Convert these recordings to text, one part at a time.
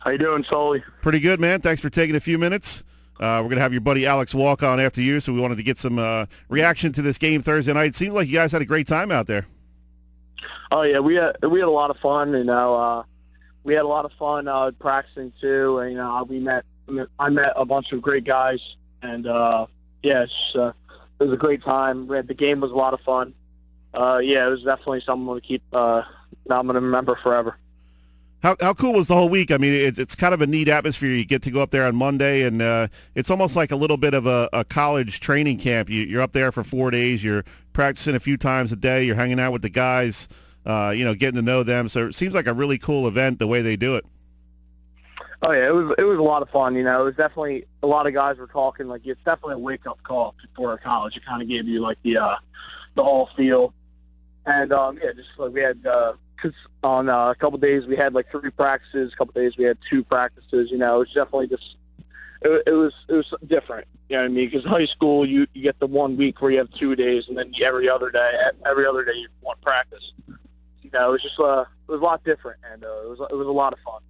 How you doing, Sully? Pretty good, man. Thanks for taking a few minutes. We're going to have your buddy Alex walk on after you, so we wanted to get some reaction to this game Thursday night. It seemed like you guys had a great time out there. Oh, yeah, we had a lot of fun. We had a lot of fun practicing, too. And, I met a bunch of great guys. And, it was a great time. The game was a lot of fun. It was definitely something to keep I'm going to remember forever. How cool was the whole week? I mean, it's kind of a neat atmosphere. You get to go up there on Monday, and it's almost like a little bit of a college training camp. You're up there for 4 days. You're practicing a few times a day. You're hanging out with the guys, getting to know them. So it seems like a really cool event the way they do it. Oh, yeah, it was a lot of fun. It was definitely a lot of guys were talking. Like, it's definitely a wake-up call for college. It kind of gave you, like, the whole feel. And, just like we had because on a couple of days we had like 3 practices, a couple of days we had 2 practices. It was definitely just it was different. You know what I mean? Because high school you get the 1 week where you have 2 days, and then every other day you have 1 practice. It was just it was a lot different, and it was a lot of fun.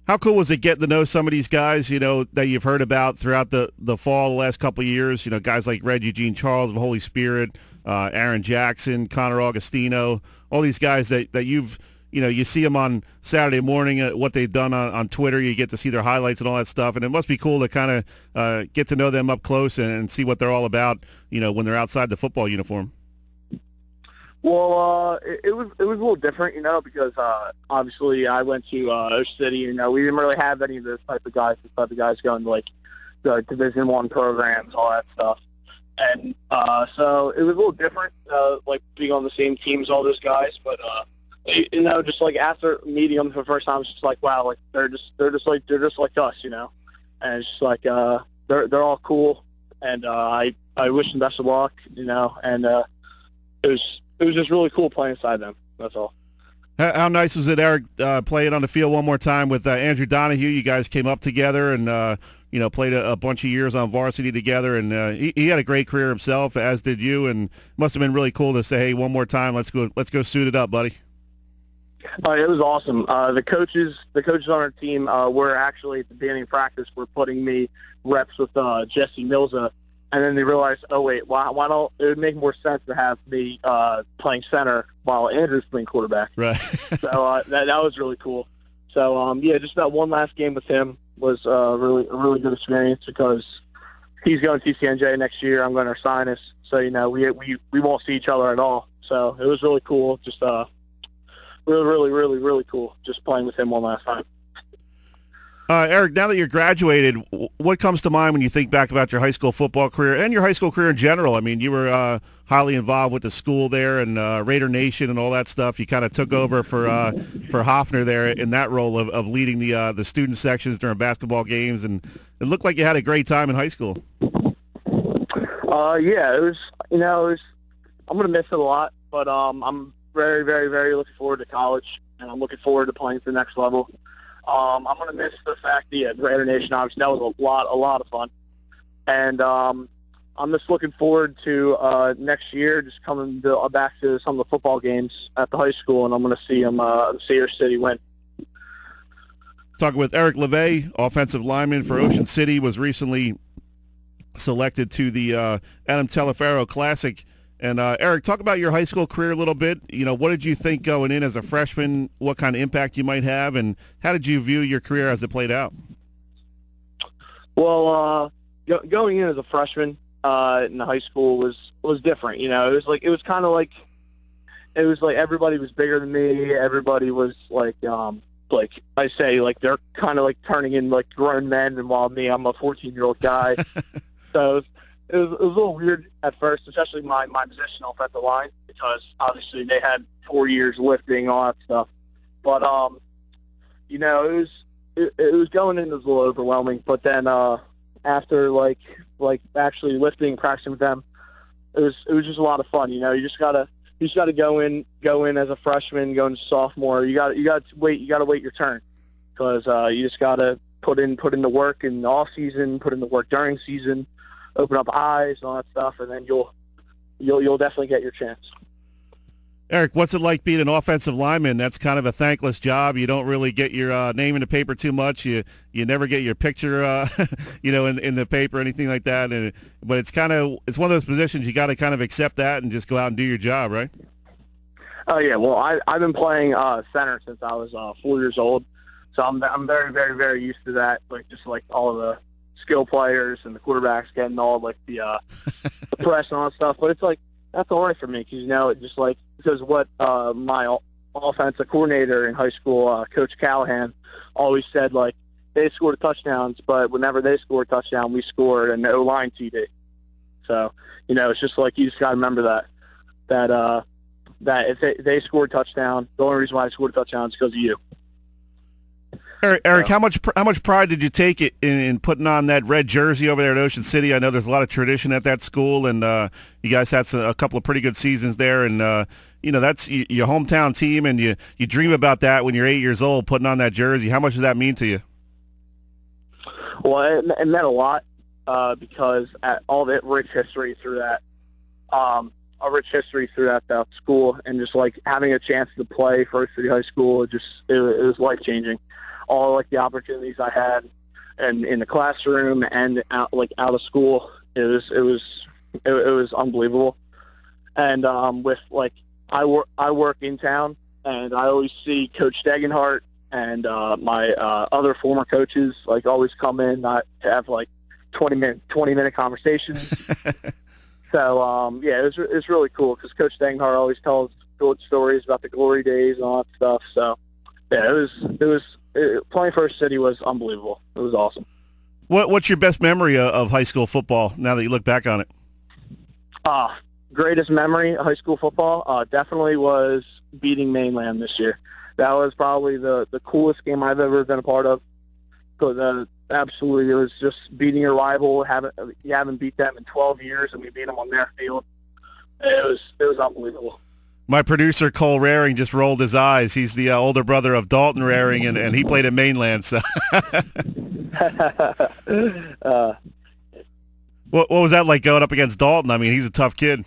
How cool was it getting to know some of these guys, that you've heard about throughout the fall, the last couple of years? Guys like Red Eugene Charles of Holy Spirit, Aaron Jackson, Connor Augustino, all these guys that you've, you see them on Saturday morning, what they've done on Twitter. You get to see their highlights and all that stuff, and it must be cool to kind of get to know them up close and see what they're all about, when they're outside the football uniform. Well, it was a little different, because obviously I went to Ocean City. We didn't really have any of those type of guys. The type of guys going to like the Division I programs, all that stuff. And so it was a little different, like being on the same team as all those guys. But just like after meeting them for the first time, it's just like, wow, like they're just like us, And it's just like they're all cool, and I wish them best of luck, And it was just really cool playing inside them. That's all. How nice was it, Eric, playing on the field one more time with Andrew Donahue? You guys came up together and, played a bunch of years on varsity together. And he had a great career himself, as did you. And it must have been really cool to say, hey, one more time, let's go suit it up, buddy. It was awesome. The coaches on our team were actually, at the beginning of practice, were putting me reps with Jesse Milza. And then they realized, oh, wait, why don't it would make more sense to have me playing center while Andrew's playing quarterback. Right. So that was really cool. So, just that one last game with him was a really good experience, because he's going to TCNJ next year. I'm going to Ursinus. So, we won't see each other at all. So it was really cool. Just really cool just playing with him one last time. Eric, now that you're graduated, what comes to mind when you think back about your high school football career and your high school career in general? I mean, you were highly involved with the school there and Raider Nation and all that stuff. You kind of took over for Hoffner there in that role of leading the student sections during basketball games, and it looked like you had a great time in high school. It was. I'm gonna miss it a lot, but I'm very, very, very looking forward to college, and I'm looking forward to playing to the next level. I'm going to miss the fact that Raider Nation, obviously, that was a lot of fun. And I'm just looking forward to next year, just coming back to some of the football games at the high school, and I'm going to see them, Cedar City win. Talking with Eric Levai, offensive lineman for Ocean City, was recently selected to the Adam Taliaferro Classic. And, Eric, talk about your high school career a little bit. What did you think going in as a freshman, what kind of impact you might have, and how did you view your career as it played out? Well, going in as a freshman in high school was different. It was kind of like everybody was bigger than me. Everybody was like I say, like they're kind of like turning in like grown men, and while me, I'm a 14-year-old guy. So it was a little weird at first, especially my position offensive line, because obviously they had 4 years lifting, all that stuff. But it was going in, it was a little overwhelming. But then after like actually lifting, practicing with them, it was just a lot of fun. You just gotta go in as a freshman, going to sophomore. You gotta wait your turn, because you just gotta put in the work in the off season, put in the work during season, open up eyes and all that stuff, and then you'll definitely get your chance. Eric, what's it like being an offensive lineman? That's kind of a thankless job. You don't really get your name in the paper too much. You never get your picture, in the paper or anything like that. But it's one of those positions you got to kind of accept that and just go out and do your job, right? Oh yeah, well I've been playing center since I was 4 years old, so I'm very very very used to that. Like just like all of the skill players and the quarterbacks getting all like the press and all that stuff. But it's like that's all right for me because it just like because what my offensive coordinator in high school, Coach Callahan, always said like they scored touchdowns, but whenever they scored a touchdown, we scored an O-line TD. So it's just like you just got to remember that if they scored a touchdown, the only reason why they scored a touchdown is because of you. Eric, how much pride did you take in putting on that red jersey over there at Ocean City? I know there's a lot of tradition at that school, and you guys had a couple of pretty good seasons there, and that's your hometown team, and you dream about that when you're 8 years old, putting on that jersey. How much does that mean to you? Well, it meant a lot because all the rich history through that, school, and just like having a chance to play for Ocean City High School, it was life changing. All like the opportunities I had, and in the classroom and out of school, it was unbelievable. And with like I work in town, and I always see Coach Degenhart and my other former coaches like always come in to have like 20 minute conversations. So it's really cool because Coach Degenhart always tells good stories about the glory days and all that stuff. So yeah, it was. Playing for City was unbelievable. It was awesome. What's your best memory of high school football now that you look back on it? Greatest memory of high school football definitely was beating Mainland this year. That was probably the coolest game I've ever been a part of. Because absolutely, it was just beating your rival. You haven't beat them in 12 years, and we beat them on their field. It was unbelievable. My producer, Cole Raring, just rolled his eyes. He's the older brother of Dalton Raring, and he played at Mainland. So, what was that like going up against Dalton? I mean, he's a tough kid.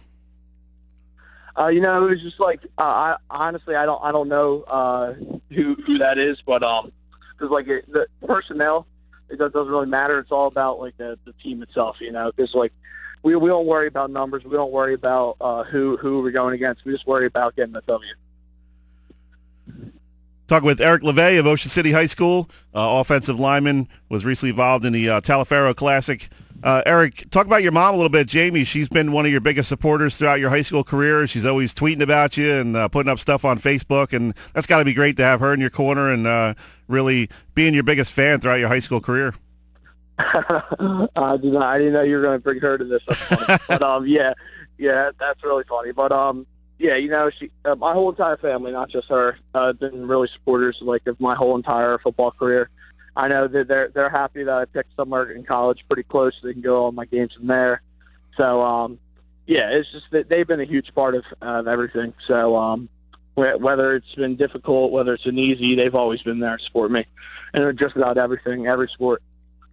It was just like I honestly I don't know who that is, but because like the personnel, it doesn't really matter. It's all about like the team itself, because like. We don't worry about numbers. We don't worry about who we're going against. We just worry about getting the W. Talking with Eric Levai of Ocean City High School, offensive lineman, was recently involved in the Taliaferro Classic. Eric, talk about your mom a little bit. Jamie, she's been one of your biggest supporters throughout your high school career. She's always tweeting about you and putting up stuff on Facebook, and that's got to be great to have her in your corner and really being your biggest fan throughout your high school career. I didn't know you were going to bring her to this. That's funny. But yeah, that's really funny. But she, my whole entire family, not just her, been really supporters of my whole entire football career. I know that they're happy that I picked somewhere in college pretty close, so they can go all my games from there. So it's just that they've been a huge part of everything. So whether it's been difficult, whether it's been easy, they've always been there to support me, and just about everything, every sport.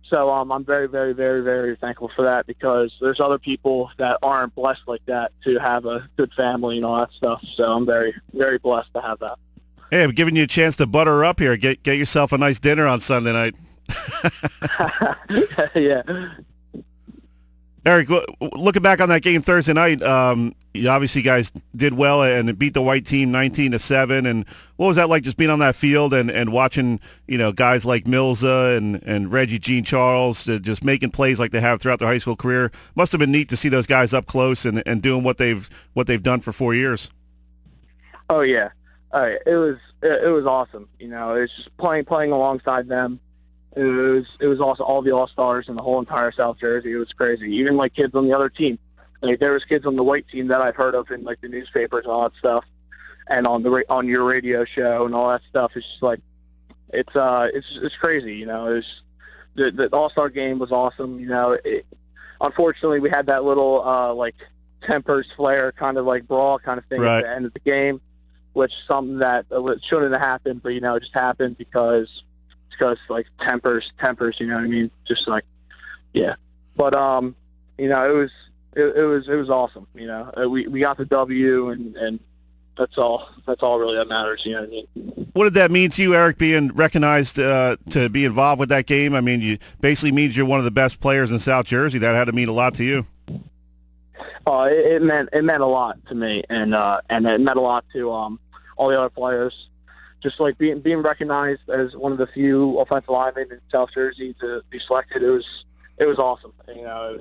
So I'm very, very, very, very thankful for that because there's other people that aren't blessed like that to have a good family and all that stuff. So I'm very, very blessed to have that. Hey, I'm giving you a chance to butter her up here. Get yourself a nice dinner on Sunday night. Yeah. Eric, looking back on that game Thursday night, you obviously guys did well and beat the white team 19-7. And what was that like, just being on that field and watching, guys like Milza and Reggie Jean Charles just making plays like they have throughout their high school career? Must have been neat to see those guys up close and doing what they've done for 4 years. Oh yeah, it was awesome. It's just playing alongside them. It was also all the All-Stars and the whole entire South Jersey. It was crazy. Even like kids on the other team. Like there was kids on the white team that I've heard of in like the newspapers and all that stuff, and on your radio show and all that stuff. It's just like it's crazy. It's the All-Star game was awesome. Unfortunately we had that little like tempers flare kind of like brawl kind of thing right at the end of the game, which is something that shouldn't have happened, but it just happened because like tempers, you know what I mean? Just like, yeah. But it was awesome. We got the W, and That's all really that matters. You know what I mean? What did that mean to you, Eric, being recognized to be involved with that game? I mean, you basically means you're one of the best players in South Jersey. That had to mean a lot to you. It meant a lot to me, and it meant a lot to all the other players. Just like being recognized as one of the few offensive linemen in South Jersey to be selected, it was awesome. You know,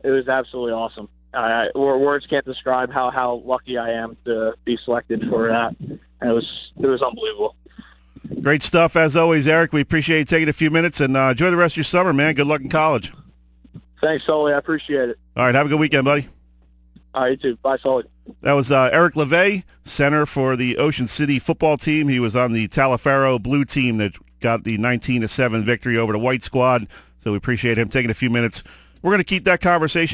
it was absolutely awesome. Words can't describe how lucky I am to be selected for that. And it was unbelievable. Great stuff as always, Eric. We appreciate you taking a few minutes, and enjoy the rest of your summer, man. Good luck in college. Thanks, Sully. I appreciate it. All right, have a good weekend, buddy. All right, you too. Bye, Sully. That was Eric Levai, center for the Ocean City football team. He was on the Taliaferro blue team that got the 19-7 victory over the white squad. So we appreciate him taking a few minutes. We're going to keep that conversation